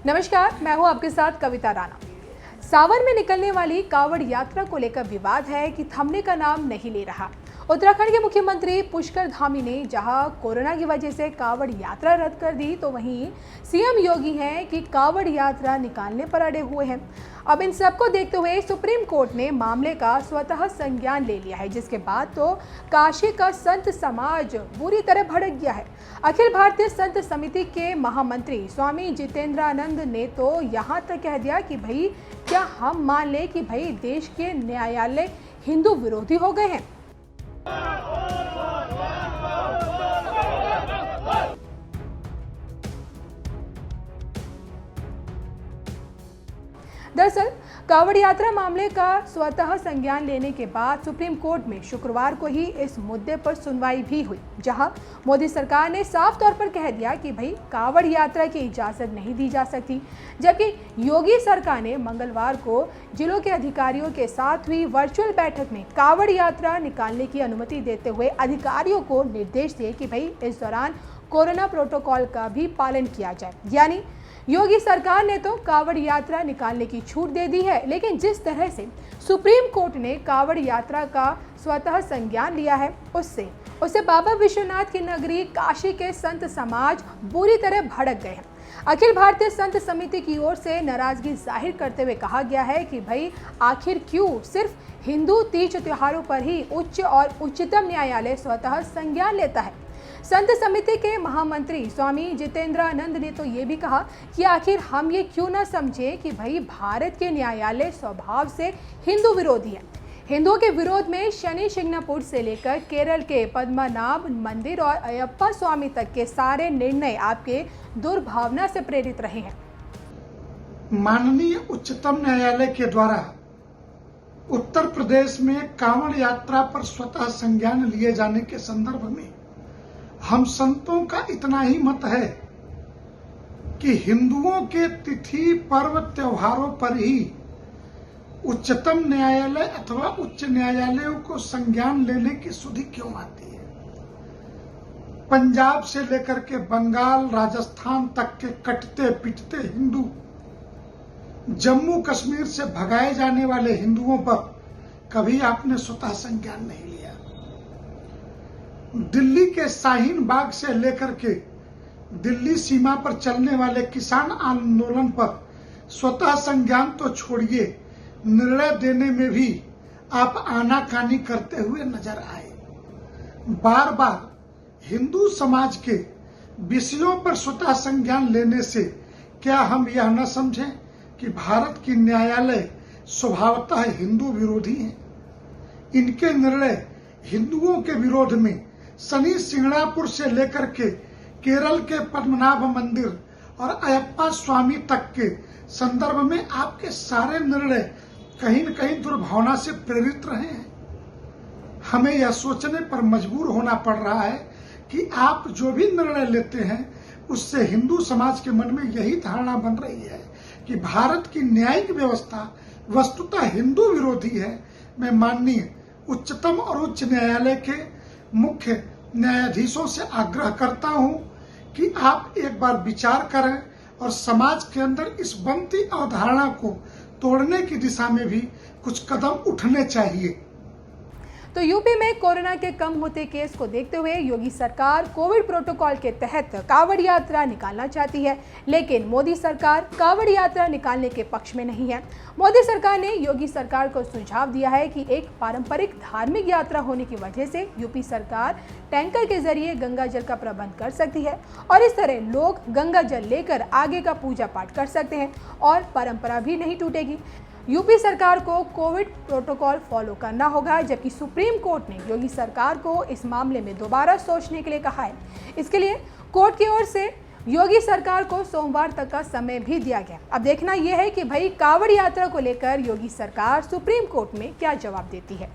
नमस्कार, मैं हूं आपके साथ कविता राणा। सावन में निकलने वाली कावड़ यात्रा को लेकर विवाद है कि थमने का नाम नहीं ले रहा। उत्तराखंड के मुख्यमंत्री पुष्कर धामी ने जहां कोरोना की वजह से कावड़ यात्रा रद्द कर दी, तो वहीं सीएम योगी हैं कि कावड़ यात्रा निकालने पर अड़े हुए हैं। अब इन सबको देखते हुए सुप्रीम कोर्ट ने मामले का स्वतः संज्ञान ले लिया है, जिसके बाद तो काशी का संत समाज बुरी तरह भड़क गया है। अखिल भारतीय संत समिति के महामंत्री स्वामी जितेंद्रानंद ने तो यहाँ तक कह दिया कि भाई क्या हम मान लें कि भाई देश के न्यायालय हिंदू विरोधी हो गए हैं। दरअसल कावड़ यात्रा मामले का स्वतः संज्ञान लेने के बाद सुप्रीम कोर्ट में शुक्रवार को ही इस मुद्दे पर सुनवाई भी हुई, जहां मोदी सरकार ने साफ तौर पर कह दिया कि भाई कावड़ यात्रा की इजाजत नहीं दी जा सकती। जबकि योगी सरकार ने मंगलवार को जिलों के अधिकारियों के साथ हुई वर्चुअल बैठक में कावड़ यात्रा निकालने की अनुमति देते हुए अधिकारियों को निर्देश दिए कि भाई इस दौरान कोरोना प्रोटोकॉल का भी पालन किया जाए। यानी योगी सरकार ने तो कावड़ यात्रा निकालने की छूट दे दी है, लेकिन जिस तरह से सुप्रीम कोर्ट ने कावड़ यात्रा का स्वतः संज्ञान लिया है, उससे बाबा विश्वनाथ की नगरी काशी के संत समाज बुरी तरह भड़क गए हैं। अखिल भारतीय संत समिति की ओर से नाराजगी जाहिर करते हुए कहा गया है कि भाई आखिर क्यों सिर्फ हिंदू तीज त्योहारों पर ही उच्च और उच्चतम न्यायालय स्वतः संज्ञान लेता है। संत समिति के महामंत्री स्वामी जितेंद्रानंद ने तो ये भी कहा कि आखिर हम ये क्यों ना समझे कि भाई भारत के न्यायालय स्वभाव से हिंदू विरोधी है। हिंदुओं के विरोध में शनि शिंगणापुर से लेकर केरल के पद्मनाभ मंदिर और अयप्पा स्वामी तक के सारे निर्णय आपके दुर्भावना से प्रेरित रहे हैं। माननीय उच्चतम न्यायालय के द्वारा उत्तर प्रदेश में कांवड़ यात्रा पर स्वतः संज्ञान लिए जाने के संदर्भ में हम संतों का इतना ही मत है कि हिंदुओं के तिथि पर्व त्योहारों पर ही उच्चतम न्यायालय अथवा उच्च न्यायालयों को संज्ञान लेने की सुधि क्यों आती है। पंजाब से लेकर के बंगाल राजस्थान तक के कटते पिटते हिंदू, जम्मू कश्मीर से भगाए जाने वाले हिंदुओं पर कभी आपने स्वतः संज्ञान नहीं लिया। दिल्ली के शाहीन बाग से लेकर के दिल्ली सीमा पर चलने वाले किसान आंदोलन पर स्वतः संज्ञान तो छोड़िए, निर्णय देने में भी आप आनाकानी करते हुए नजर आए। बार बार हिंदू समाज के विषयों पर स्वतः संज्ञान लेने से क्या हम यह न समझें कि भारत की न्यायालय स्वभावतः हिंदू विरोधी हैं। इनके निर्णय हिंदुओं के विरोध में शनि शिंगणापुर से लेकर के केरल के पद्मनाभ मंदिर और अयप्पा स्वामी तक के संदर्भ में आपके सारे निर्णय कहीं न कहीं दुर्भावना से प्रेरित रहे हैं। हमें यह सोचने पर मजबूर होना पड़ रहा है कि आप जो भी निर्णय लेते हैं उससे हिंदू समाज के मन में यही धारणा बन रही है कि भारत की न्यायिक व्यवस्था वस्तुतः हिंदू विरोधी है। मैं माननीय उच्चतम और उच्च न्यायालय के मुख्य न्यायाधीशों से आग्रह करता हूं कि आप एक बार विचार करें और समाज के अंदर इस बनती अवधारणा को तोड़ने की दिशा में भी कुछ कदम उठने चाहिए। तो यूपी में कोरोना के कम होते केस को देखते हुए योगी सरकार कोविड प्रोटोकॉल के तहत कावड़ यात्रा निकालना चाहती है, लेकिन मोदी सरकार कावड़ यात्रा निकालने के पक्ष में नहीं है। मोदी सरकार ने योगी सरकार को सुझाव दिया है कि एक पारंपरिक धार्मिक यात्रा होने की वजह से यूपी सरकार टैंकर के जरिए गंगा जल का प्रबंध कर सकती है और इस तरह लोग गंगा जल लेकर आगे का पूजा पाठ कर सकते हैं और परंपरा भी नहीं टूटेगी। यूपी सरकार को कोविड प्रोटोकॉल फॉलो करना होगा, जबकि सुप्रीम कोर्ट ने योगी सरकार को इस मामले में दोबारा सोचने के लिए कहा है। इसके लिए कोर्ट की ओर से योगी सरकार को सोमवार तक का समय भी दिया गया। अब देखना यह है कि भाई कावड़ यात्रा को लेकर योगी सरकार सुप्रीम कोर्ट में क्या जवाब देती है।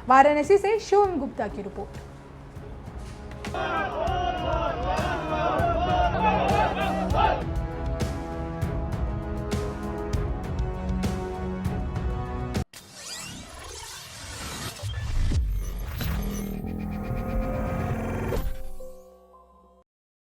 वाराणसी से शिवम गुप्ता की रिपोर्ट।